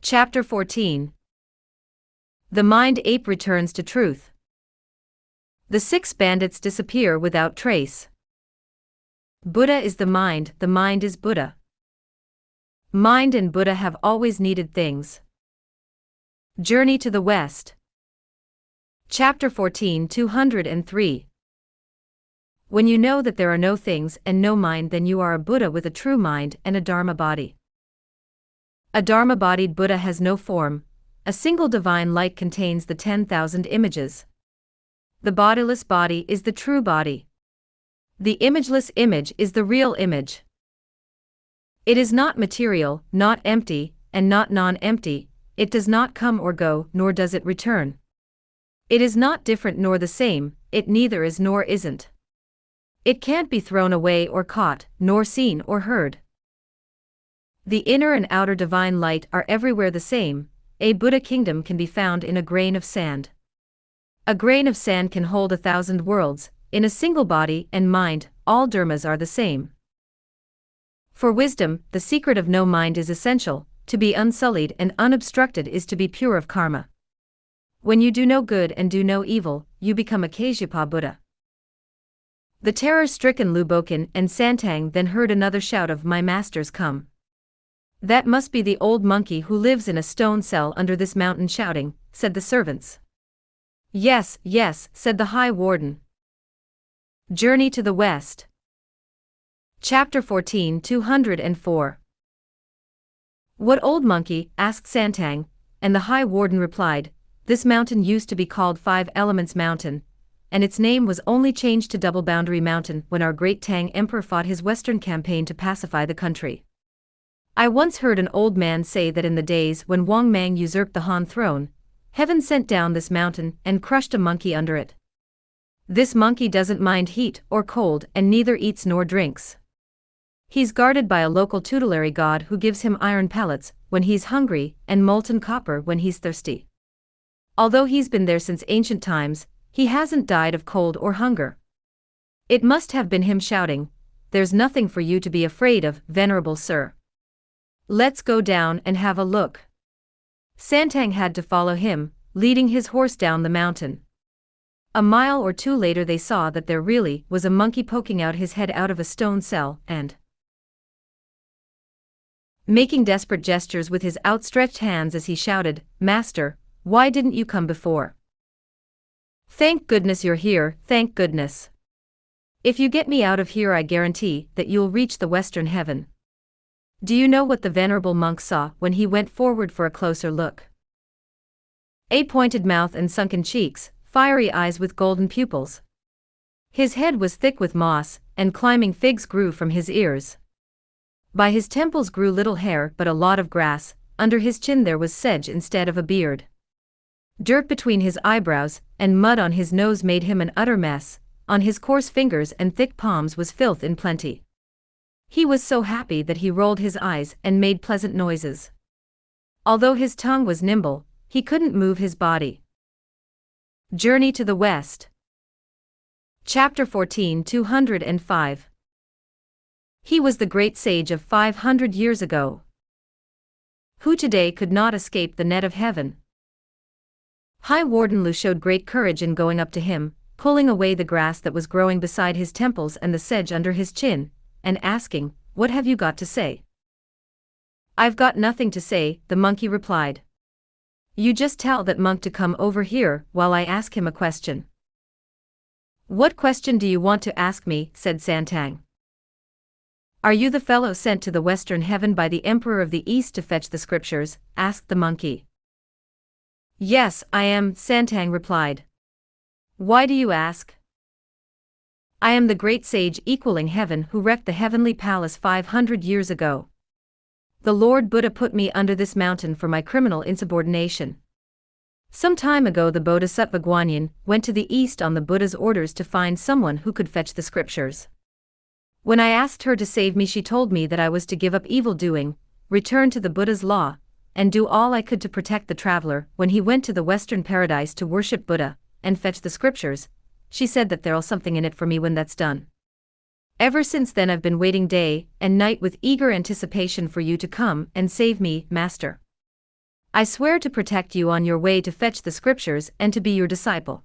Chapter 14. The Mind Ape returns to truth. The 6 bandits disappear without trace. Buddha is the mind is Buddha. Mind and Buddha have always needed things. Journey to the West. Chapter 14 203. When you know that there are no things and no mind, then you are a Buddha with a true mind and a Dharma body. A Dharma-bodied Buddha has no form. A single divine light contains the 10,000 images. The bodiless body is the true body. The imageless image is the real image. It is not material, not empty, and not non-empty. It does not come or go, nor does it return. It is not different nor the same, it neither is nor isn't. It can't be thrown away or caught, nor seen or heard. The inner and outer divine light are everywhere the same. A Buddha kingdom can be found in a grain of sand. A grain of sand can hold 1,000 worlds. In a single body and mind, all dharmas are the same. For wisdom, the secret of no mind is essential. To be unsullied and unobstructed is to be pure of karma. When you do no good and do no evil, you become a Kajapa Buddha. The terror-stricken Lubokan and Santang then heard another shout of, "My masters come." "That must be the old monkey who lives in a stone cell under this mountain shouting," said the servants. "Yes, yes," said the High Warden. Journey to the West. Chapter 14 204. "What old monkey?" asked Santang, and the High Warden replied, "This mountain used to be called 5 Elements Mountain, and its name was only changed to Double Boundary Mountain when our great Tang Emperor fought his western campaign to pacify the country. I once heard an old man say that in the days when Wang Mang usurped the Han throne, heaven sent down this mountain and crushed a monkey under it. This monkey doesn't mind heat or cold and neither eats nor drinks. He's guarded by a local tutelary god who gives him iron pellets when he's hungry and molten copper when he's thirsty. Although he's been there since ancient times, he hasn't died of cold or hunger. It must have been him shouting, 'There's nothing for you to be afraid of, venerable sir. Let's go down and have a look.' Santang had to follow him, leading his horse down the mountain. A mile or 2 later they saw that there really was a monkey poking out his head out of a stone cell and making desperate gestures with his outstretched hands as he shouted, 'Master, why didn't you come before? Thank goodness you're here, thank goodness. If you get me out of here I guarantee that you'll reach the western heaven.' Do you know what the venerable monk saw when he went forward for a closer look? A pointed mouth and sunken cheeks, fiery eyes with golden pupils. His head was thick with moss, and climbing figs grew from his ears. By his temples grew little hair but a lot of grass, under his chin there was sedge instead of a beard. Dirt between his eyebrows and mud on his nose made him an utter mess. On his coarse fingers and thick palms was filth in plenty. He was so happy that he rolled his eyes and made pleasant noises. Although his tongue was nimble, he couldn't move his body. Journey to the West. Chapter 14 205. He was the great sage of 500 years ago, who today could not escape the net of heaven. High Warden Lu showed great courage in going up to him, pulling away the grass that was growing beside his temples and the sedge under his chin, and asking, "What have you got to say?" "I've got nothing to say," the monkey replied. "You just tell that monk to come over here while I ask him a question." "What question do you want to ask me?" said Santang. "Are you the fellow sent to the western heaven by the Emperor of the East to fetch the scriptures?" asked the monkey. "Yes, I am," Santang replied. "Why do you ask?" "I am the great sage equaling heaven who wrecked the heavenly palace 500 years ago. The Lord Buddha put me under this mountain for my criminal insubordination. Some time ago the Bodhisattva Guanyin went to the east on the Buddha's orders to find someone who could fetch the scriptures. When I asked her to save me she told me that I was to give up evil-doing, return to the Buddha's law, and do all I could to protect the traveler when he went to the western paradise to worship Buddha and fetch the scriptures. She said that there'll something in it for me when that's done. Ever since then I've been waiting day and night with eager anticipation for you to come and save me, Master." I swear to protect you on your way to fetch the scriptures and to be your disciple.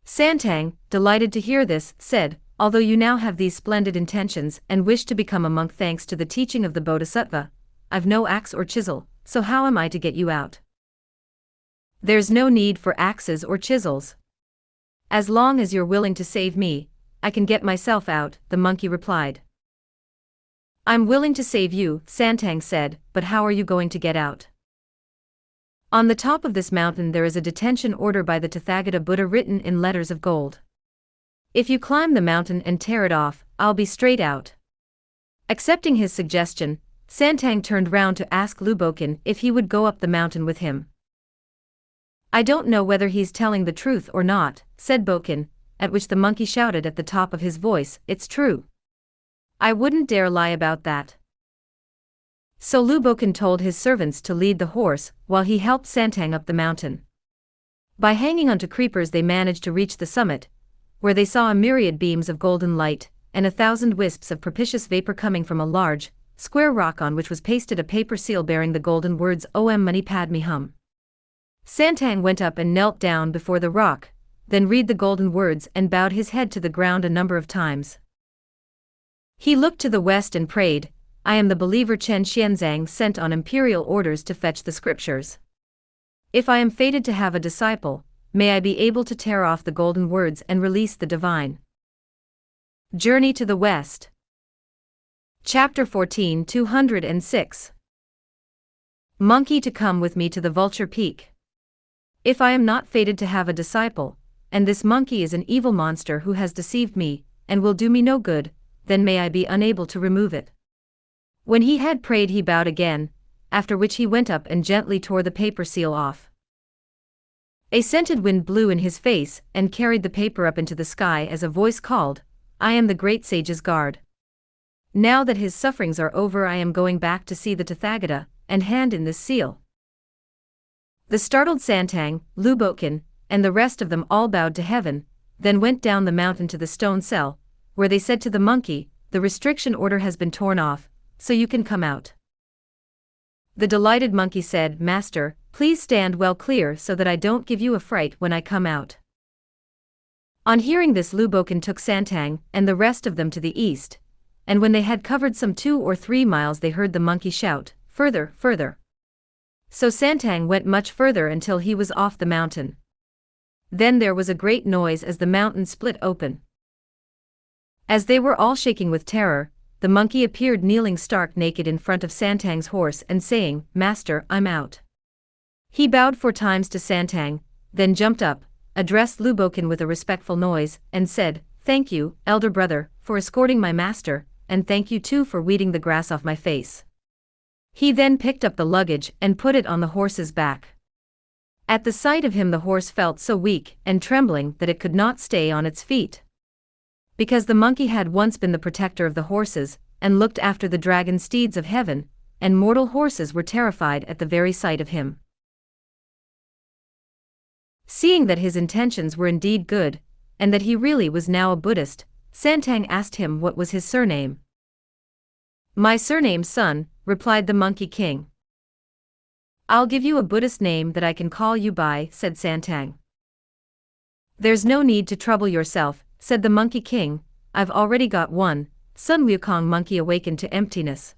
Santang, delighted to hear this, said, although you now have these splendid intentions and wish to become a monk thanks to the teaching of the Bodhisattva, I've no axe or chisel, so how am I to get you out? There's no need for axes or chisels. As long as you're willing to save me, I can get myself out, the monkey replied. I'm willing to save you, Santang said, but how are you going to get out? On the top of this mountain there is a detention order by the Tathagata Buddha written in letters of gold. If you climb the mountain and tear it off, I'll be straight out. Accepting his suggestion, Santang turned round to ask Lubokin if he would go up the mountain with him. I don't know whether he's telling the truth or not, said Bokin, at which the monkey shouted at the top of his voice, it's true. I wouldn't dare lie about that. So Lubokin told his servants to lead the horse while he helped Santang up the mountain. By hanging onto creepers they managed to reach the summit, where they saw a myriad beams of golden light, and 1,000 wisps of propitious vapor coming from a large, square rock on which was pasted a paper seal bearing the golden words Om Mani Padme Hum. Santang went up and knelt down before the rock, then read the golden words and bowed his head to the ground a number of times. He looked to the west and prayed, I am the believer Chen Xianzang sent on imperial orders to fetch the scriptures. If I am fated to have a disciple, may I be able to tear off the golden words and release the divine. Journey to the West. Chapter 14 206. Monkey to come with me to the Vulture Peak. If I am not fated to have a disciple, and this monkey is an evil monster who has deceived me, and will do me no good, then may I be unable to remove it. When he had prayed he bowed again, after which he went up and gently tore the paper seal off. A scented wind blew in his face and carried the paper up into the sky as a voice called, I am the great sage's guard. Now that his sufferings are over I am going back to see the Tathagata, and hand in this seal. The startled Santang, Lubokin, and the rest of them all bowed to heaven, then went down the mountain to the stone cell, where they said to the monkey, the restriction order has been torn off, so you can come out. The delighted monkey said, Master, please stand well clear so that I don't give you a fright when I come out. On hearing this Lubokin took Santang and the rest of them to the east, and when they had covered some 2 or 3 miles they heard the monkey shout, further, further. So Santang went much further until he was off the mountain. Then there was a great noise as the mountain split open. As they were all shaking with terror, the monkey appeared kneeling stark naked in front of Santang's horse and saying, Master, I'm out. He bowed 4 times to Santang, then jumped up, addressed Lubokin with a respectful noise, and said, Thank you, elder brother, for escorting my master, and thank you too for weeding the grass off my face. He then picked up the luggage and put it on the horse's back. At the sight of him the horse felt so weak and trembling that it could not stay on its feet. Because the monkey had once been the protector of the horses, and looked after the dragon steeds of heaven, and mortal horses were terrified at the very sight of him. Seeing that his intentions were indeed good, and that he really was now a Buddhist, Santang asked him what was his surname. My surname, son, replied the Monkey King. I'll give you a Buddhist name that I can call you by, said Santang. There's no need to trouble yourself, said the Monkey King, I've already got one, Sun Wukong Monkey Awakened to Emptiness.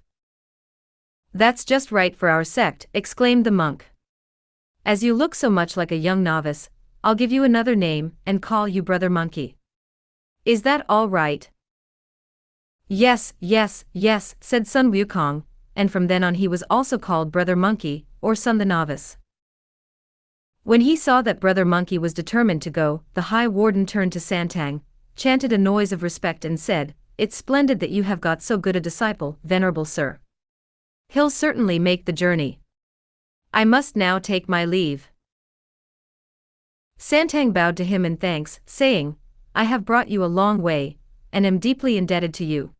That's just right for our sect, exclaimed the monk. As you look so much like a young novice, I'll give you another name and call you Brother Monkey. Is that all right? Yes, yes, yes, said Sun Wukong, and from then on he was also called Brother Monkey, or Sun the Novice. When he saw that Brother Monkey was determined to go, the High Warden turned to Santang, chanted a noise of respect and said, It's splendid that you have got so good a disciple, venerable sir. He'll certainly make the journey. I must now take my leave. Santang bowed to him in thanks, saying, I have brought you a long way, and am deeply indebted to you.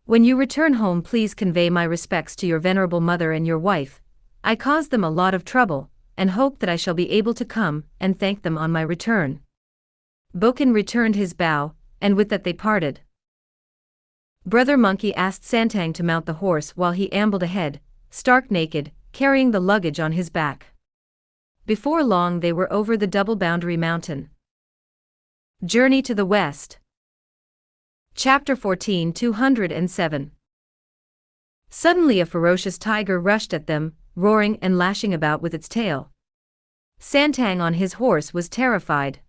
When you return home please convey my respects to your venerable mother and your wife. I caused them a lot of trouble, and hope that I shall be able to come and thank them on my return. Bokin returned his bow, and with that they parted. Brother Monkey asked Santang to mount the horse while he ambled ahead, stark naked, carrying the luggage on his back. Before long they were over the double boundary mountain. Journey to the West. Chapter 14 207. Suddenly a ferocious tiger rushed at them, roaring and lashing about with its tail. Santang on his horse was terrified.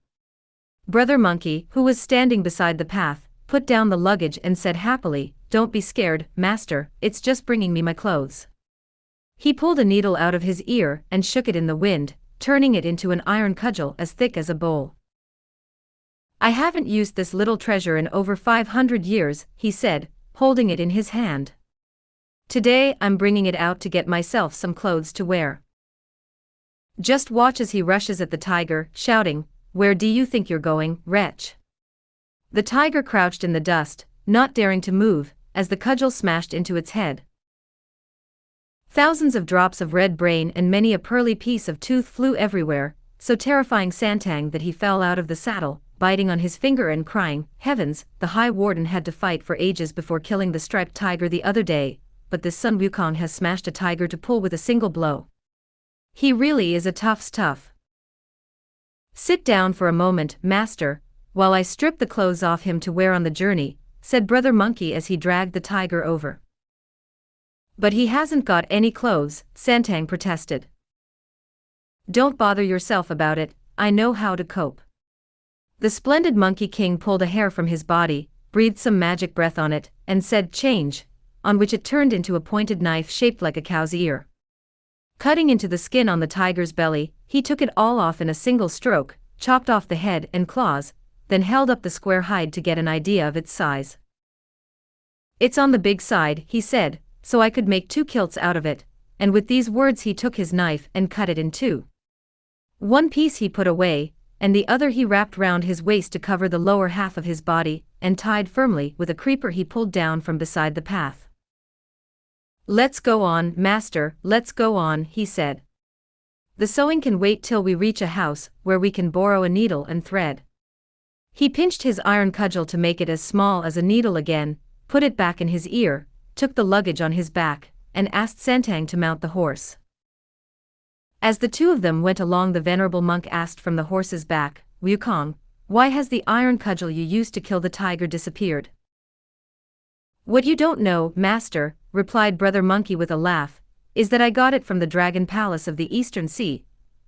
Brother Monkey, who was standing beside the path, put down the luggage and said happily, "Don't be scared, master, it's just bringing me my clothes." He pulled a needle out of his ear and shook it in the wind, turning it into an iron cudgel as thick as a bowl. "I haven't used this little treasure in over 500 years, he said, holding it in his hand. "Today I'm bringing it out to get myself some clothes to wear." Just watch as he rushes at the tiger, shouting, "Where do you think you're going, wretch?" The tiger crouched in the dust, not daring to move, as the cudgel smashed into its head. Thousands of drops of red brain and many a pearly piece of tooth flew everywhere, so terrifying Santang that he fell out of the saddle, biting on his finger and crying, "Heavens, the High Warden had to fight for ages before killing the striped tiger the other day, but this Sun Wukong has smashed a tiger to pull with a single blow. He really is a tough stuff." "Sit down for a moment, master, while I strip the clothes off him to wear on the journey," said Brother Monkey as he dragged the tiger over. "But he hasn't got any clothes," Santang protested. "Don't bother yourself about it, I know how to cope." The splendid Monkey King pulled a hair from his body, breathed some magic breath on it, and said, "Change," on which it turned into a pointed knife shaped like a cow's ear. Cutting into the skin on the tiger's belly, he took it all off in a single stroke, chopped off the head and claws, then held up the square hide to get an idea of its size. "It's on the big side," he said, "so I could make 2 kilts out of it," and with these words he took his knife and cut it in 2. One piece he put away, and the other he wrapped round his waist to cover the lower half of his body, and tied firmly with a creeper he pulled down from beside the path. "Let's go on, master, let's go on," he said. "The sewing can wait till we reach a house where we can borrow a needle and thread." He pinched his iron cudgel to make it as small as a needle again, put it back in his ear, took the luggage on his back, and asked Santang to mount the horse. As the two of them went along, the venerable monk asked from the horse's back, "Wukong, why has the iron cudgel you used to kill the tiger disappeared?" "What you don't know, master," replied Brother Monkey with a laugh, "is that I got it from the Dragon Palace of the Eastern Sea,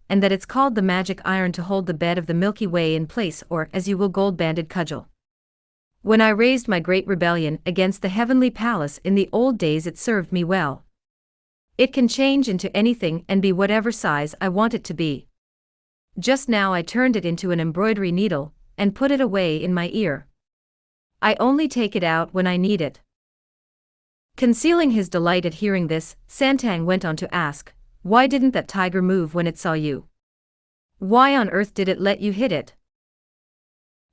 and that it's called the magic iron to hold the bed of the Milky Way in place, or, as you will, gold-banded cudgel. When I raised my great rebellion against the heavenly palace in the old days, it served me well. It can change into anything and be whatever size I want it to be. Just now I turned it into an embroidery needle, and put it away in my ear. I only take it out when I need it." Concealing his delight at hearing this, Santang went on to ask, "Why didn't that tiger move when it saw you? Why on earth did it let you hit it?"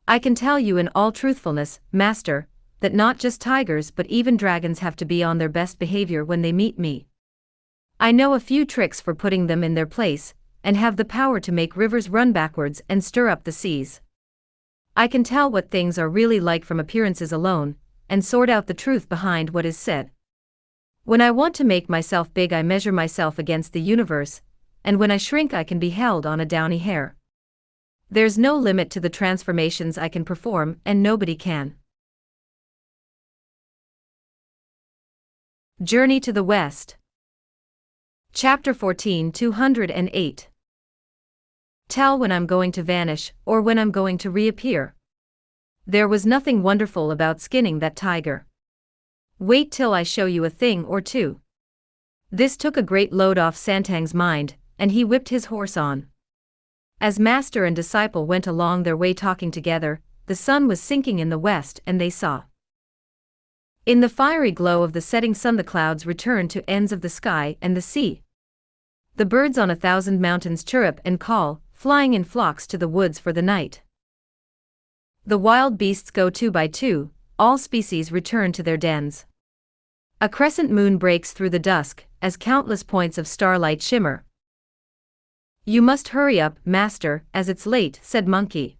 "I can tell you in all truthfulness, master, that not just tigers but even dragons have to be on their best behavior when they meet me. I know a few tricks for putting them in their place, and have the power to make rivers run backwards and stir up the seas. I can tell what things are really like from appearances alone, and sort out the truth behind what is said. When I want to make myself big, I measure myself against the universe, and when I shrink I can be held on a downy hair. There's no limit to the transformations I can perform, and nobody can." Journey to the West. Chapter 14 208. Tell when I'm going to vanish, or when I'm going to reappear. There was nothing wonderful about skinning that tiger. Wait till I show you a thing or two. This took a great load off Santang's mind, and he whipped his horse on. As master and disciple went along their way talking together, the sun was sinking in the west, and they saw. In the fiery glow of the setting sun, the clouds returned to ends of the sky and the sea. The birds on 1,000 mountains chirrup and call, flying in flocks to the woods for the night. The wild beasts go 2 by 2, all species return to their dens. A crescent moon breaks through the dusk, as countless points of starlight shimmer. "You must hurry up, master, as it's late," said Monkey.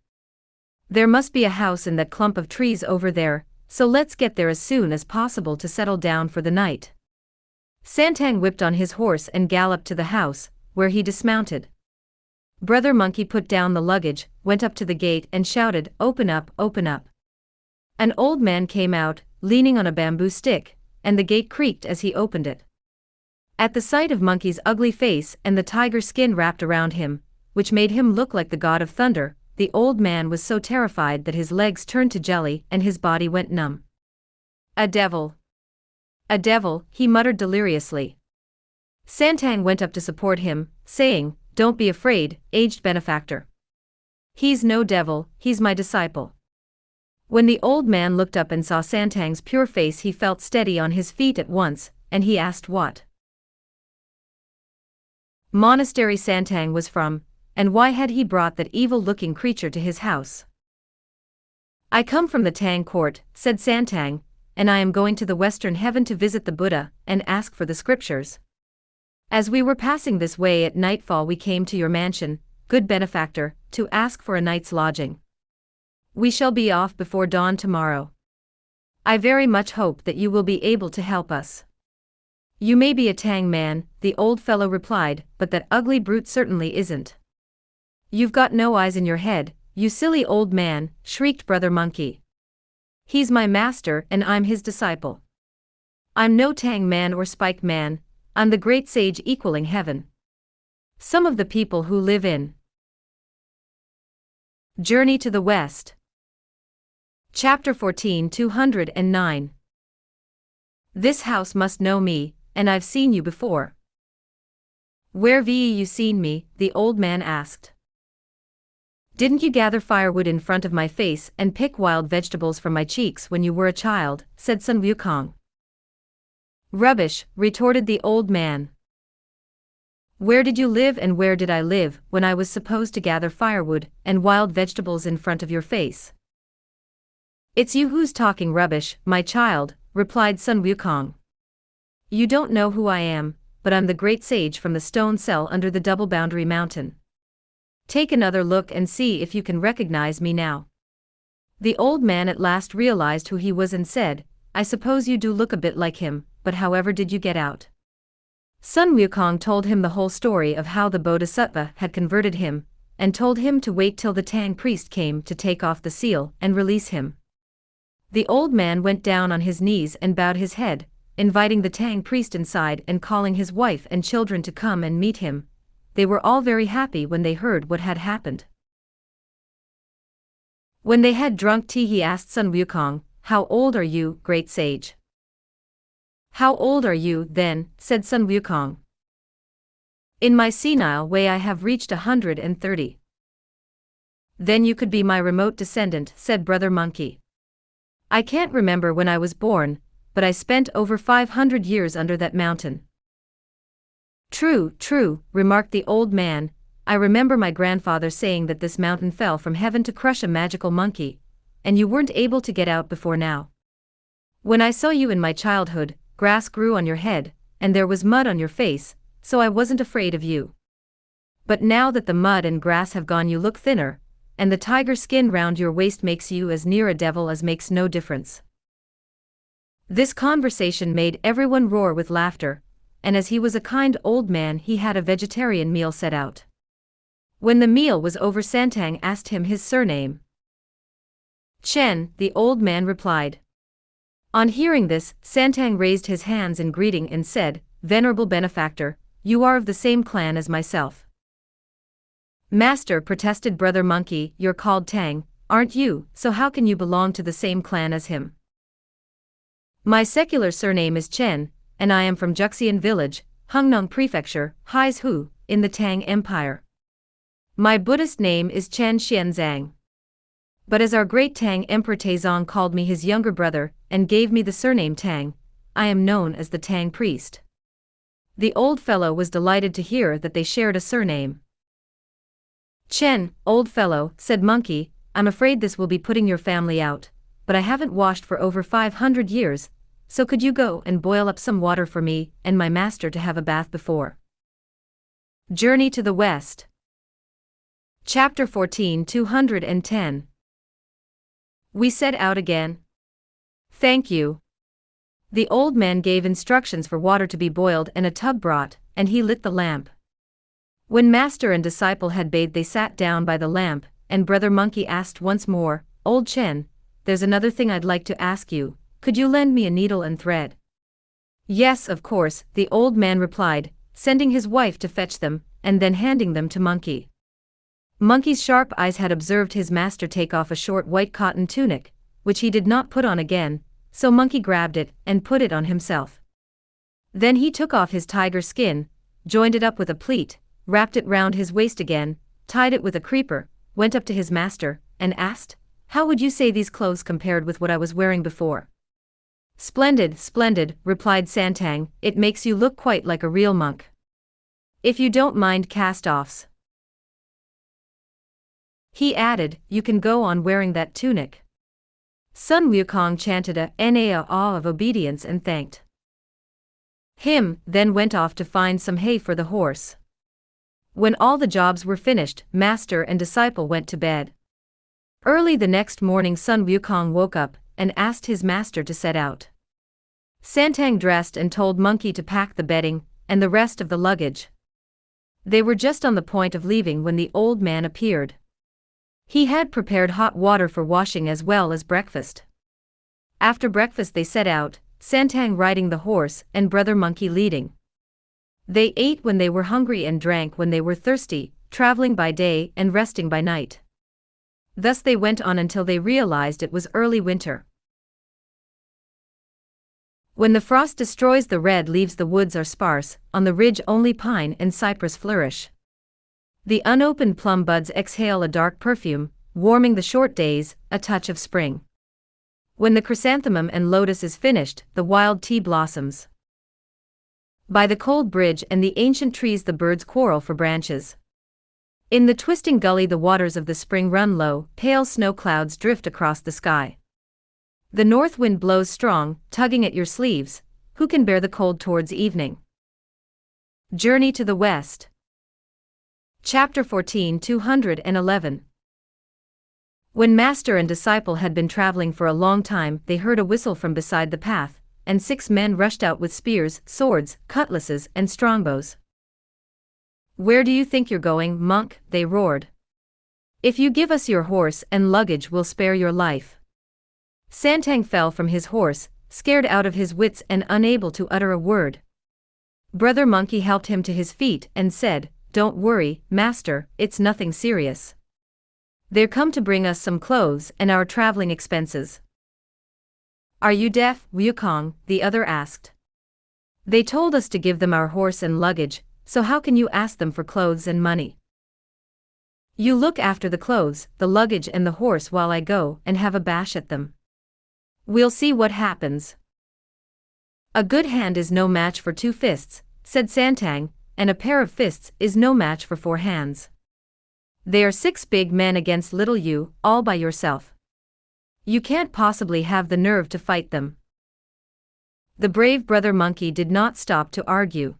"There must be a house in that clump of trees over there, so let's get there as soon as possible to settle down for the night." Santang whipped on his horse and galloped to the house, where he dismounted. Brother Monkey put down the luggage, went up to the gate and shouted, "Open up, open up." An old man came out, leaning on a bamboo stick, and the gate creaked as he opened it. At the sight of Monkey's ugly face and the tiger skin wrapped around him, which made him look like the god of thunder, the old man was so terrified that his legs turned to jelly and his body went numb. "A devil! A devil," he muttered deliriously. Santang went up to support him, saying, "Don't be afraid, aged benefactor. He's no devil, he's my disciple." When the old man looked up and saw Santang's pure face, he felt steady on his feet at once, and he asked what monastery Santang was from, and why had he brought that evil-looking creature to his house. "I come from the Tang court," said Santang, "and I am going to the western heaven to visit the Buddha and ask for the scriptures. As we were passing this way at nightfall we came to your mansion, good benefactor, to ask for a night's lodging. We shall be off before dawn tomorrow. I very much hope that you will be able to help us." "You may be a Tang man," the old fellow replied, "but that ugly brute certainly isn't." "You've got no eyes in your head, you silly old man," shrieked Brother Monkey. "He's my master and I'm his disciple. I'm no Tang man or Spike man, I'm the great sage equaling heaven. Some of the people who live in Journey to the West. Chapter 14 209. This house must know me, and I've seen you before. "Where have you seen me?" the old man asked. "Didn't you gather firewood in front of my face and pick wild vegetables from my cheeks when you were a child?" said Sun Wukong. "Rubbish," retorted the old man. "Where did you live and where did I live when I was supposed to gather firewood and wild vegetables in front of your face?" "It's you who's talking rubbish, my child," replied Sun Wukong. "You don't know who I am, but I'm the great sage from the stone cell under the Double Boundary Mountain. Take another look and see if you can recognize me now." The old man at last realized who he was and said, "I suppose you do look a bit like him, but however did you get out?" Sun Wukong told him the whole story of how the Bodhisattva had converted him, and told him to wait till the Tang priest came to take off the seal and release him. The old man went down on his knees and bowed his head, inviting the Tang priest inside and calling his wife and children to come and meet him. They were all very happy when they heard what had happened. When they had drunk tea he asked Sun Wukong, "How old are you, great sage?" "How old are you, then?" said Sun Wukong. "In my senile way I have reached 130. "Then you could be my remote descendant," said Brother Monkey. "I can't remember when I was born, but I spent over 500 years under that mountain." "True, true," remarked the old man, "I remember my grandfather saying that this mountain fell from heaven to crush a magical monkey, and you weren't able to get out before now. When I saw you in my childhood, grass grew on your head, and there was mud on your face, so I wasn't afraid of you. But now that the mud and grass have gone you look thinner, and the tiger skin round your waist makes you as near a devil as makes no difference." This conversation made everyone roar with laughter, and as he was a kind old man he had a vegetarian meal set out. When the meal was over Santang asked him his surname. "Chen," the old man replied. On hearing this, Santang raised his hands in greeting and said, "Venerable benefactor, you are of the same clan as myself." "Master," protested Brother Monkey, "you're called Tang, aren't you, so how can you belong to the same clan as him?" "My secular surname is Chen, and I am from Juxian village, Hungnong Prefecture, Haizhu, in the Tang Empire. My Buddhist name is Chen Xianzang. But as our great Tang Emperor Taizong called me his younger brother, and gave me the surname Tang, I am known as the Tang priest." The old fellow was delighted to hear that they shared a surname. "Chen, old fellow," said Monkey, "I'm afraid this will be putting your family out, but I haven't washed for over 500 years, so could you go and boil up some water for me and my master to have a bath before?" Journey to the West. Chapter 14 210. We set out again. "Thank you." The old man gave instructions for water to be boiled and a tub brought, and he lit the lamp. When master and disciple had bathed, they sat down by the lamp, and Brother Monkey asked once more, "Old Chen, there's another thing I'd like to ask you. Could you lend me a needle and thread?" "Yes, of course," the old man replied, sending his wife to fetch them, and then handing them to Monkey. Monkey's sharp eyes had observed his master take off a short white cotton tunic, which he did not put on again, so Monkey grabbed it and put it on himself. Then he took off his tiger skin, joined it up with a pleat, wrapped it round his waist again, tied it with a creeper, went up to his master, and asked, "How would you say these clothes compared with what I was wearing before?" "Splendid, splendid," replied Santang, "it makes you look quite like a real monk. If you don't mind cast-offs," he added, "you can go on wearing that tunic." Sun Wukong chanted a awe of obedience and thanked him, then went off to find some hay for the horse. When all the jobs were finished, master and disciple went to bed. Early the next morning Sun Wukong woke up and asked his master to set out. Santang dressed and told Monkey to pack the bedding and the rest of the luggage. They were just on the point of leaving when the old man appeared. He had prepared hot water for washing as well as breakfast. After breakfast they set out, Santang riding the horse and Brother Monkey leading. They ate when they were hungry and drank when they were thirsty, traveling by day and resting by night. Thus they went on until they realized it was early winter. When the frost destroys the red leaves, the woods are sparse, on the ridge only pine and cypress flourish. The unopened plum buds exhale a dark perfume, warming the short days, a touch of spring. When the chrysanthemum and lotus is finished, the wild tea blossoms. By the cold bridge and the ancient trees the birds quarrel for branches. In the twisting gully the waters of the spring run low, pale snow clouds drift across the sky. The north wind blows strong, tugging at your sleeves, who can bear the cold towards evening? Journey to the West. Chapter 14 211. When master and disciple had been traveling for a long time, they heard a whistle from beside the path, and 6 men rushed out with spears, swords, cutlasses, and strongbows. "Where do you think you're going, monk?" they roared. "If you give us your horse and luggage, we'll spare your life." Santang fell from his horse, scared out of his wits and unable to utter a word. Brother Monkey helped him to his feet and said, "Don't worry, master, it's nothing serious. They're come to bring us some clothes and our traveling expenses." "Are you deaf, Wukong?" the other asked. "They told us to give them our horse and luggage, so how can you ask them for clothes and money? You look after the clothes, the luggage and the horse while I go and have a bash at them. We'll see what happens." "A good hand is no match for 2 fists, said Santang, "and a pair of fists is no match for 4 hands. They are 6 big men against little you, all by yourself. You can't possibly have the nerve to fight them." The brave Brother Monkey did not stop to argue.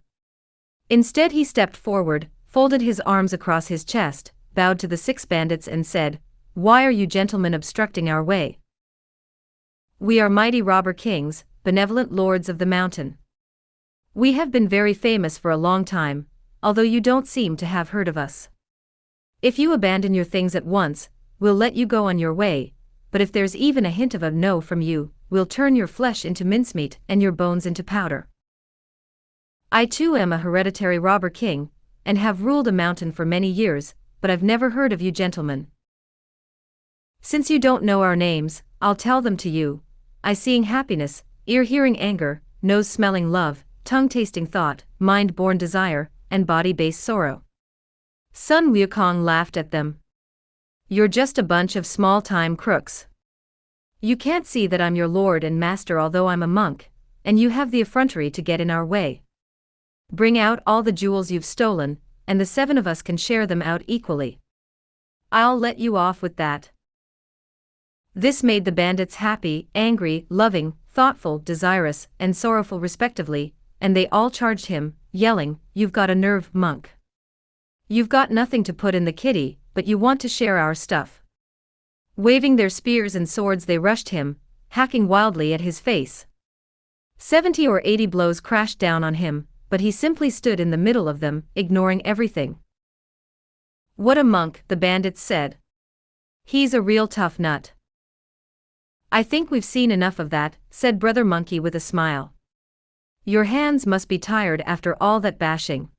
Instead he stepped forward, folded his arms across his chest, bowed to the 6 bandits and said, "Why are you gentlemen obstructing our way? We are mighty robber kings, benevolent lords of the mountain. We have been very famous for a long time, although you don't seem to have heard of us. If you abandon your things at once, we'll let you go on your way, but if there's even a hint of a no from you, we'll turn your flesh into mincemeat and your bones into powder. I too am a hereditary robber king, and have ruled a mountain for many years, but I've never heard of you gentlemen. Since you don't know our names, I'll tell them to you. Eye-seeing happiness, ear-hearing anger, nose-smelling love, tongue-tasting thought, mind-born desire, and body-based sorrow." Sun Wukong laughed at them. "You're just a bunch of small-time crooks. You can't see that I'm your lord and master although I'm a monk, and you have the effrontery to get in our way. Bring out all the jewels you've stolen, and the 7 of us can share them out equally. I'll let you off with that." This made the bandits happy, angry, loving, thoughtful, desirous, and sorrowful respectively, and they all charged him, yelling, "You've got a nerve, monk. You've got nothing to put in the kitty, but you want to share our stuff." Waving their spears and swords they rushed him, hacking wildly at his face. 70 or 80 blows crashed down on him, but he simply stood in the middle of them, ignoring everything. "What a monk," the bandits said. "He's a real tough nut." "I think we've seen enough of that," said Brother Monkey with a smile. "Your hands must be tired after all that bashing.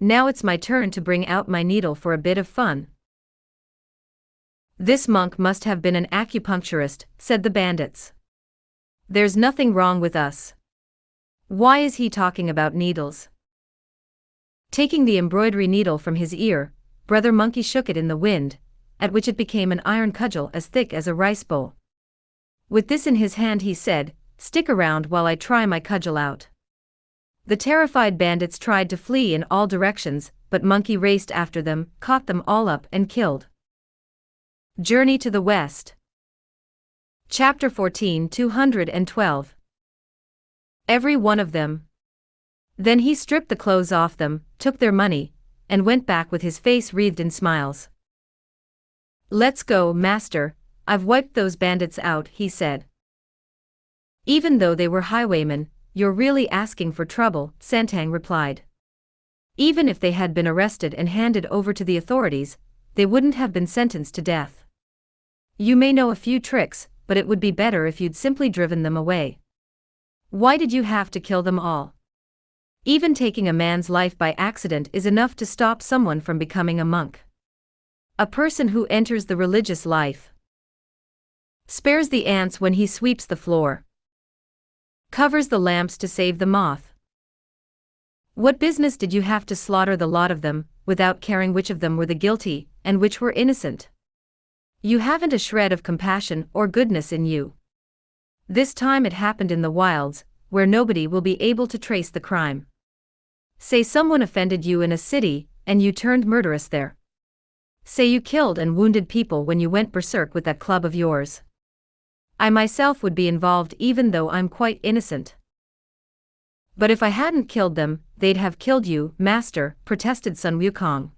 Now it's my turn to bring out my needle for a bit of fun." "This monk must have been an acupuncturist," said the bandits. "There's nothing wrong with us. Why is he talking about needles?" Taking the embroidery needle from his ear, Brother Monkey shook it in the wind, at which it became an iron cudgel as thick as a rice bowl. With this in his hand he said, "Stick around while I try my cudgel out." The terrified bandits tried to flee in all directions, but Monkey raced after them, caught them all up and killed. Journey to the West. Chapter 14, 212. Every one of them. Then he stripped the clothes off them, took their money, and went back with his face wreathed in smiles. "Let's go, master, I've wiped those bandits out," he said. "Even though they were highwaymen, you're really asking for trouble," Santang replied. "Even if they had been arrested and handed over to the authorities, they wouldn't have been sentenced to death. You may know a few tricks, but it would be better if you'd simply driven them away. Why did you have to kill them all? Even taking a man's life by accident is enough to stop someone from becoming a monk. A person who enters the religious life spares the ants when he sweeps the floor, covers the lamps to save the moth. What business did you have to slaughter the lot of them, without caring which of them were the guilty, and which were innocent? You haven't a shred of compassion or goodness in you. This time it happened in the wilds, where nobody will be able to trace the crime. Say someone offended you in a city, and you turned murderous there. Say you killed and wounded people when you went berserk with that club of yours. I myself would be involved even though I'm quite innocent. But if I hadn't killed them, they'd have killed you, master," protested Sun Wukong.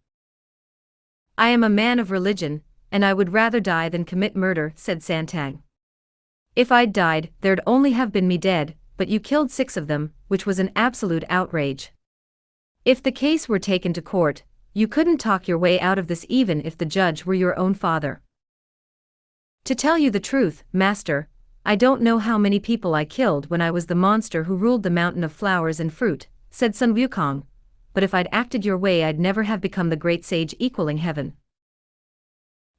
"I am a man of religion, and I would rather die than commit murder," said Santang. "If I'd died, there'd only have been me dead, but you killed 6 of them, which was an absolute outrage. If the case were taken to court, you couldn't talk your way out of this even if the judge were your own father." "To tell you the truth, master, I don't know how many people I killed when I was the monster who ruled the mountain of flowers and fruit," said Sun Wukong, "but if I'd acted your way I'd never have become the great sage equaling heaven."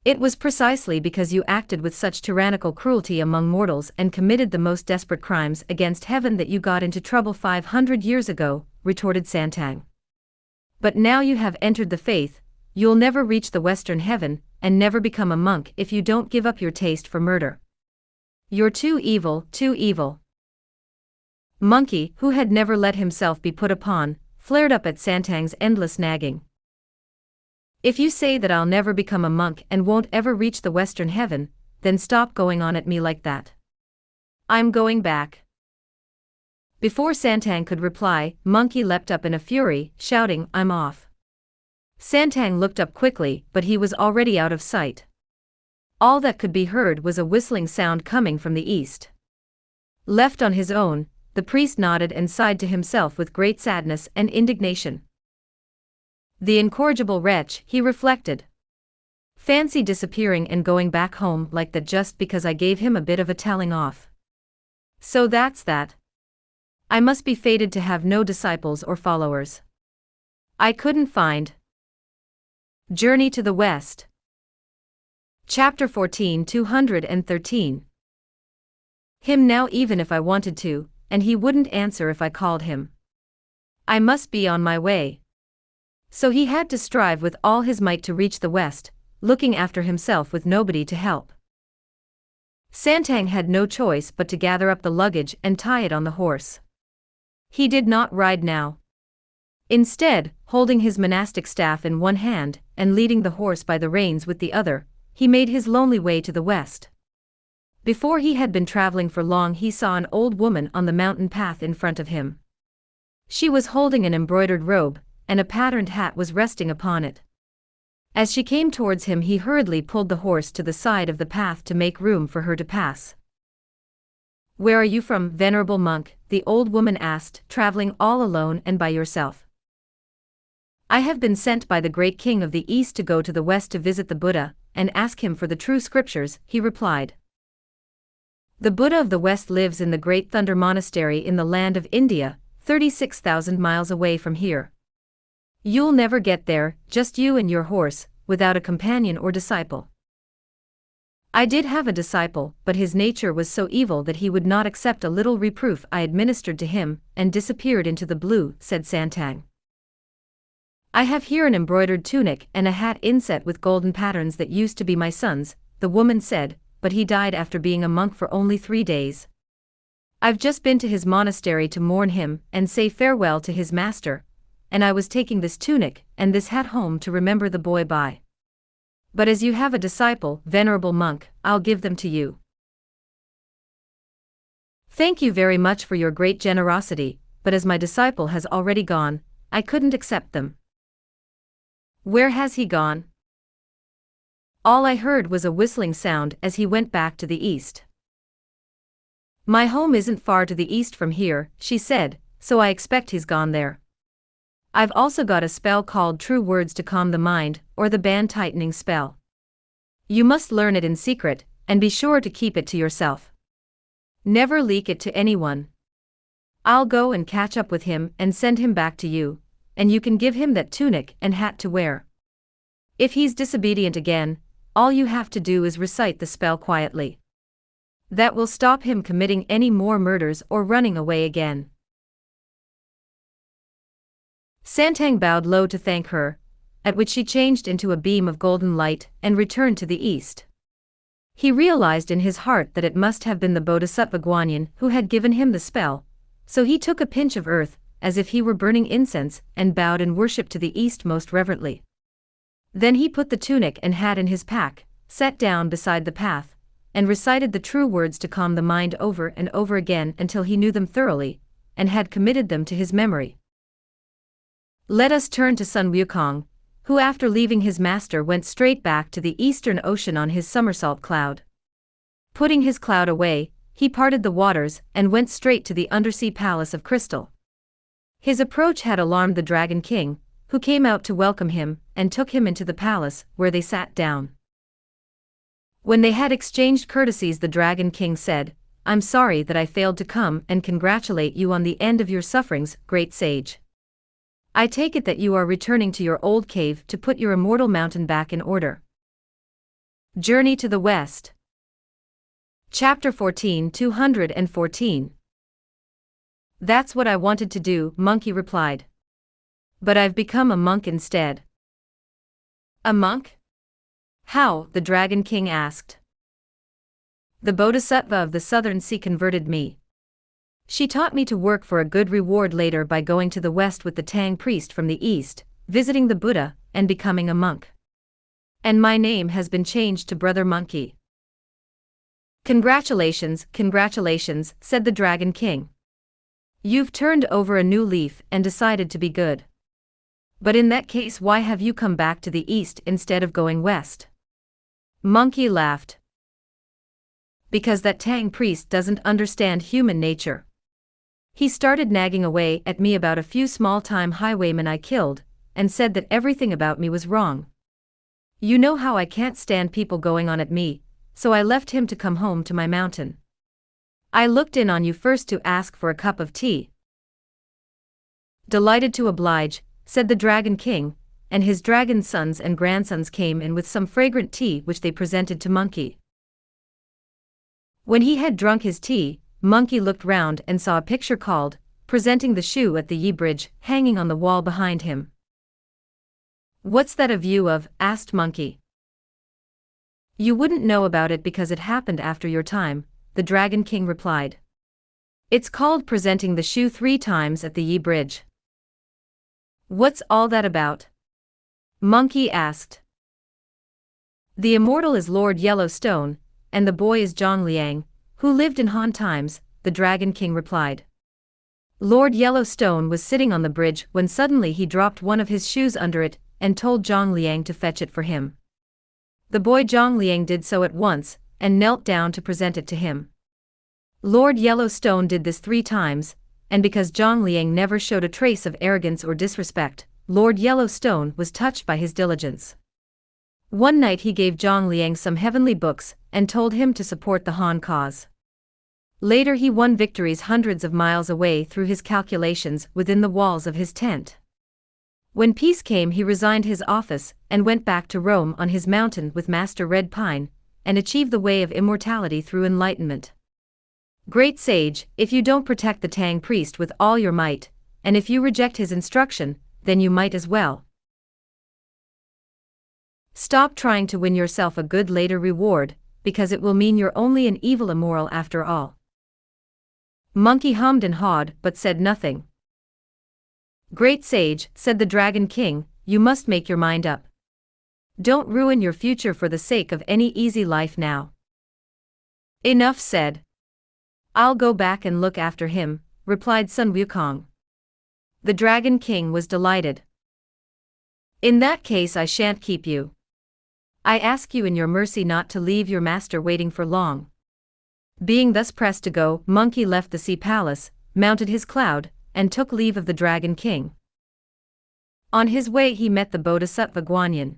"It was precisely because you acted with such tyrannical cruelty among mortals and committed the most desperate crimes against heaven that you got into trouble 500 years ago," retorted Santang. "But now you have entered the faith, you'll never reach the Western heaven, and never become a monk if you don't give up your taste for murder. You're too evil, too evil." Monkey, who had never let himself be put upon, flared up at Santang's endless nagging. "If you say that I'll never become a monk and won't ever reach the Western heaven, then stop going on at me like that. I'm going back." Before Santang could reply, Monkey leapt up in a fury, shouting, "I'm off." Santang looked up quickly, but he was already out of sight. All that could be heard was a whistling sound coming from the east. Left on his own, the priest nodded and sighed to himself with great sadness and indignation. The incorrigible wretch, he reflected. Fancy disappearing and going back home like that just because I gave him a bit of a telling off. So that's that. I must be fated to have no disciples or followers. I couldn't find. Journey to the West. Chapter 14, 213. Him now even if I wanted to, and he wouldn't answer if I called him. I must be on my way. So he had to strive with all his might to reach the West, looking after himself with nobody to help. Santang had no choice but to gather up the luggage and tie it on the horse. He did not ride now. Instead, holding his monastic staff in one hand and leading the horse by the reins with the other, he made his lonely way to the west. Before he had been traveling for long he saw an old woman on the mountain path in front of him. She was holding an embroidered robe, and a patterned hat was resting upon it. As she came towards him he hurriedly pulled the horse to the side of the path to make room for her to pass. "Where are you from, venerable monk?" the old woman asked, traveling all alone and by yourself? I have been sent by the great king of the East to go to the West to visit the Buddha, and ask him for the true scriptures, he replied. The Buddha of the West lives in the Great Thunder Monastery in the land of India, 36,000 miles away from here. You'll never get there, just you and your horse, without a companion or disciple. I did have a disciple, but his nature was so evil that he would not accept a little reproof I administered to him, and disappeared into the blue, said Santang. I have here an embroidered tunic and a hat inset with golden patterns that used to be my son's, the woman said, but he died after being a monk for only 3 days. I've just been to his monastery to mourn him and say farewell to his master, and I was taking this tunic and this hat home to remember the boy by. But as you have a disciple, venerable monk, I'll give them to you. Thank you very much for your great generosity, but as my disciple has already gone, I couldn't accept them. Where has he gone? All I heard was a whistling sound as he went back to the east. My home isn't far to the east from here, she said, so I expect he's gone there. I've also got a spell called True Words to calm the mind, or the band tightening spell. You must learn it in secret, and be sure to keep it to yourself. Never leak it to anyone. I'll go and catch up with him and send him back to you, and you can give him that tunic and hat to wear. If he's disobedient again, all you have to do is recite the spell quietly. That will stop him committing any more murders or running away again. Santang bowed low to thank her, at which she changed into a beam of golden light and returned to the east. He realized in his heart that it must have been the Bodhisattva Guanyin who had given him the spell, so he took a pinch of earth, as if he were burning incense, and bowed in worship to the east most reverently. Then he put the tunic and hat in his pack, sat down beside the path, and recited the true words to calm the mind over and over again until he knew them thoroughly, and had committed them to his memory. Let us turn to Sun Wukong, who after leaving his master went straight back to the eastern ocean on his somersault cloud. Putting his cloud away, he parted the waters and went straight to the undersea palace of crystal. His approach had alarmed the Dragon King, who came out to welcome him and took him into the palace, where they sat down. When they had exchanged courtesies, the Dragon King said, "I'm sorry that I failed to come and congratulate you on the end of your sufferings, great sage. I take it that you are returning to your old cave to put your immortal mountain back in order." Journey to the West. Chapter 14, 214. That's what I wanted to do, Monkey replied. But I've become a monk instead. A monk? How? The Dragon King asked. The Bodhisattva of the Southern Sea converted me. She taught me to work for a good reward later by going to the West with the Tang priest from the East, visiting the Buddha, and becoming a monk. And my name has been changed to Brother Monkey. Congratulations, congratulations, said the Dragon King. You've turned over a new leaf and decided to be good. But in that case, why have you come back to the East instead of going West? Monkey laughed. Because that Tang priest doesn't understand human nature. He started nagging away at me about a few small-time highwaymen I killed, and said that everything about me was wrong. You know how I can't stand people going on at me, so I left him to come home to my mountain. I looked in on you first to ask for a cup of tea. Delighted to oblige, said the Dragon King, and his dragon sons and grandsons came in with some fragrant tea which they presented to Monkey. When he had drunk his tea, Monkey looked round and saw a picture called, "Presenting the Shoe at the Yi Bridge," hanging on the wall behind him. What's that a view of? Asked Monkey. You wouldn't know about it because it happened after your time, the Dragon King replied. It's called Presenting the Shoe 3 times at the Yi Bridge. What's all that about? Monkey asked. The immortal is Lord Yellowstone, and the boy is Zhang Liang, who lived in Han times, the Dragon King replied. Lord Yellowstone was sitting on the bridge when suddenly he dropped one of his shoes under it and told Zhang Liang to fetch it for him. The boy Zhang Liang did so at once and knelt down to present it to him. Lord Yellowstone did this 3 times, and because Zhang Liang never showed a trace of arrogance or disrespect, Lord Yellowstone was touched by his diligence. One night he gave Zhang Liang some heavenly books and told him to support the Han cause. Later he won victories hundreds of miles away through his calculations within the walls of his tent. When peace came, he resigned his office and went back to Rome on his mountain with Master Red Pine, and achieved the way of immortality through enlightenment. Great sage, if you don't protect the Tang priest with all your might, and if you reject his instruction, then you might as well stop trying to win yourself a good later reward, because it will mean you're only an evil immoral after all. Monkey hummed and hawed but said nothing. Great sage, said the Dragon King, you must make your mind up. Don't ruin your future for the sake of any easy life now. Enough said. I'll go back and look after him, replied Sun Wukong. The Dragon King was delighted. In that case I shan't keep you. I ask you in your mercy not to leave your master waiting for long. Being thus pressed to go, Monkey left the sea palace, mounted his cloud, and took leave of the Dragon King. On his way he met the Bodhisattva Guanyin.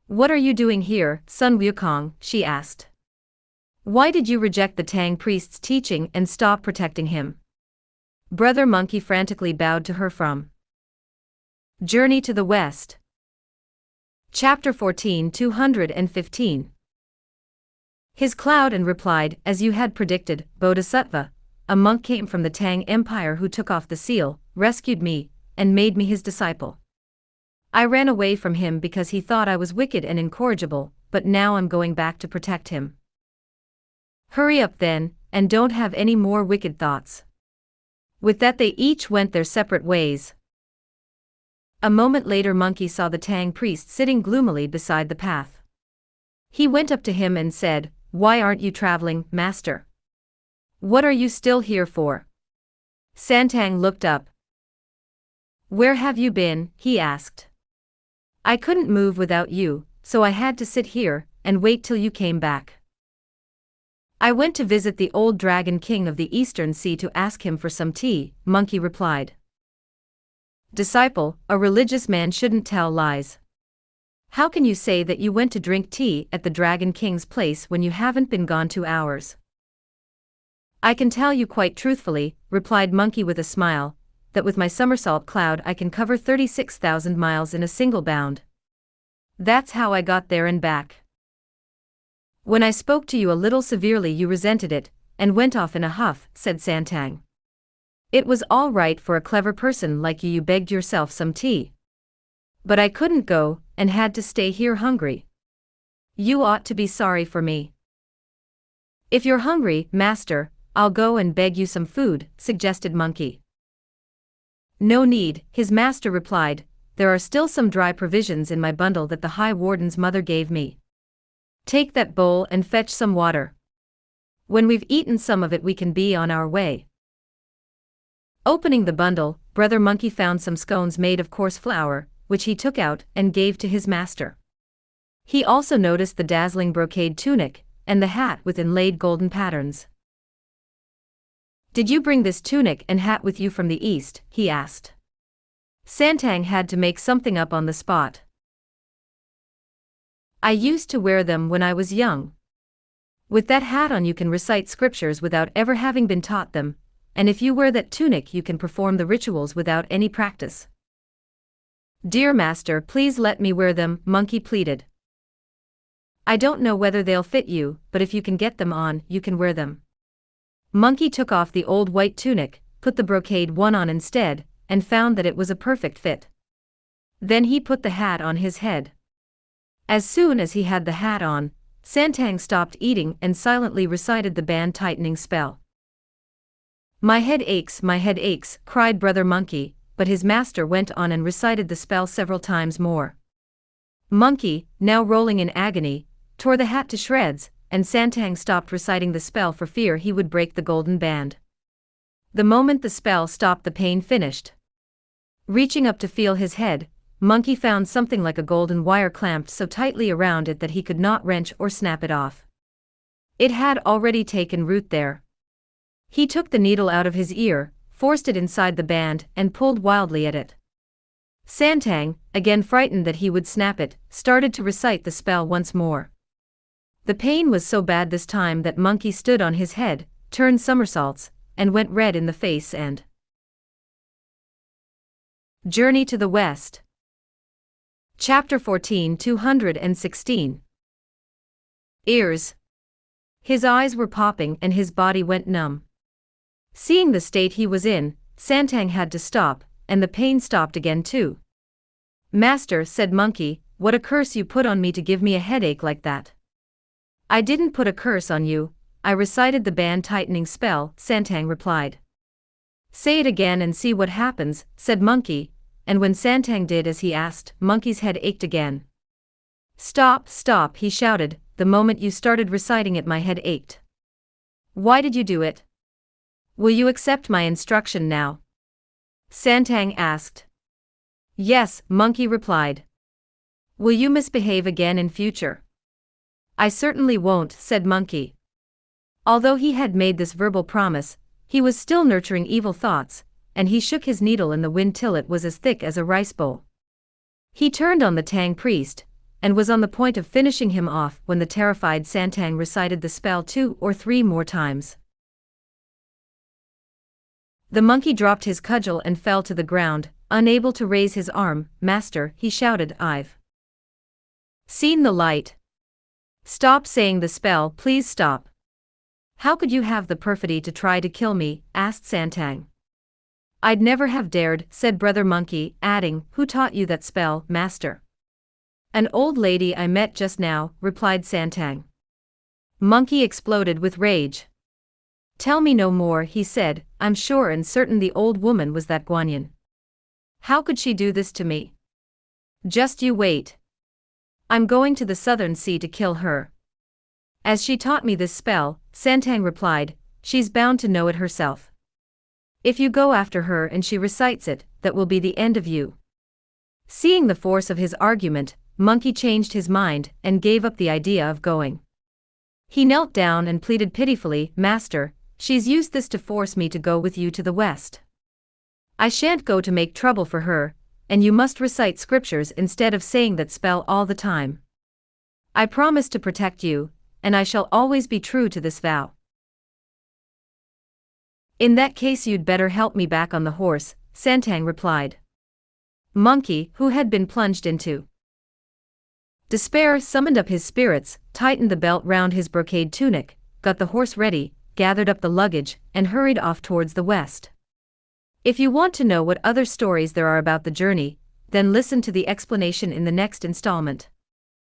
What are you doing here, Sun Wukong? She asked. Why did you reject the Tang priest's teaching and stop protecting him? Brother Monkey frantically bowed to her from Journey to the West. Chapter 14 215. His cloud and replied, as you had predicted, Bodhisattva, a monk came from the Tang Empire who took off the seal, rescued me, and made me his disciple. I ran away from him because he thought I was wicked and incorrigible, but now I'm going back to protect him. Hurry up then, and don't have any more wicked thoughts. With that they each went their separate ways. A moment later Monkey saw the Tang priest sitting gloomily beside the path. He went up to him and said, Why aren't you traveling, master? What are you still here for? Santang looked up. Where have you been? He asked. I couldn't move without you, so I had to sit here and wait till you came back. I went to visit the old Dragon King of the Eastern Sea to ask him for some tea, Monkey replied. Disciple, a religious man shouldn't tell lies. How can you say that you went to drink tea at the Dragon King's place when you haven't been gone 2 hours? I can tell you quite truthfully, replied Monkey with a smile, that with my somersault cloud I can cover 36,000 miles in a single bound. That's how I got there and back. When I spoke to you a little severely you resented it, and went off in a huff, said Santang. It was all right for a clever person like you begged yourself some tea. But I couldn't go, and had to stay here hungry. You ought to be sorry for me. If you're hungry, master, I'll go and beg you some food, suggested Monkey. No need, his master replied, there are still some dry provisions in my bundle that the High Warden's mother gave me. Take that bowl and fetch some water. When we've eaten some of it we can be on our way. Opening the bundle, Brother Monkey found some scones made of coarse flour, which he took out and gave to his master. He also noticed the dazzling brocade tunic, and the hat with inlaid golden patterns. Did you bring this tunic and hat with you from the east? He asked. Santang had to make something up on the spot. I used to wear them when I was young. With that hat on you can recite scriptures without ever having been taught them, and if you wear that tunic you can perform the rituals without any practice. Dear master, please let me wear them, Monkey pleaded. I don't know whether they'll fit you, but if you can get them on, you can wear them. Monkey took off the old white tunic, put the brocade one on instead, and found that it was a perfect fit. Then he put the hat on his head. As soon as he had the hat on, Santang stopped eating and silently recited the band-tightening spell. My head aches, cried Brother Monkey, but his master went on and recited the spell several times more. Monkey, now rolling in agony, tore the hat to shreds, and Santang stopped reciting the spell for fear he would break the golden band. The moment the spell stopped the pain finished. Reaching up to feel his head, Monkey found something like a golden wire clamped so tightly around it that he could not wrench or snap it off. It had already taken root there. He took the needle out of his ear, forced it inside the band, and pulled wildly at it. Santang, again frightened that he would snap it, started to recite the spell once more. The pain was so bad this time that Monkey stood on his head, turned somersaults, and went red in the face and Journey to the West. Chapter 14, 216. Ears. His eyes were popping and his body went numb. Seeing the state he was in, Santang had to stop, and the pain stopped again too. "Master," said Monkey, "what a curse you put on me to give me a headache like that." "I didn't put a curse on you, I recited the band-tightening spell," Santang replied. "Say it again and see what happens," said Monkey, and when Santang did as he asked, Monkey's head ached again. "Stop, stop," he shouted, "the moment you started reciting it my head ached." "Why did you do it? Will you accept my instruction now?" Santang asked. "Yes," Monkey replied. "Will you misbehave again in future?" "I certainly won't," said Monkey. Although he had made this verbal promise, he was still nurturing evil thoughts, and he shook his needle in the wind till it was as thick as a rice bowl. He turned on the Tang priest, and was on the point of finishing him off when the terrified Santang recited the spell 2 or 3 more times. The monkey dropped his cudgel and fell to the ground, unable to raise his arm. "Master," he shouted, "I've seen the light. Stop saying the spell, please stop." "How could you have the perfidy to try to kill me?" asked Santang. "I'd never have dared," said Brother Monkey, adding, "Who taught you that spell, master?" "An old lady I met just now," replied Santang. Monkey exploded with rage. "Tell me no more," he said, "I'm sure and certain the old woman was that Guanyin. How could she do this to me? Just you wait. I'm going to the Southern Sea to kill her." "As she taught me this spell," Santang replied, "she's bound to know it herself. If you go after her and she recites it, that will be the end of you." Seeing the force of his argument, Monkey changed his mind and gave up the idea of going. He knelt down and pleaded pitifully, "Master, she's used this to force me to go with you to the West. I shan't go to make trouble for her, and you must recite scriptures instead of saying that spell all the time. I promise to protect you, and I shall always be true to this vow." "In that case you'd better help me back on the horse," Santang replied. Monkey, who had been plunged into despair, summoned up his spirits, tightened the belt round his brocade tunic, got the horse ready, gathered up the luggage, and hurried off towards the west. If you want to know what other stories there are about the journey, then listen to the explanation in the next installment.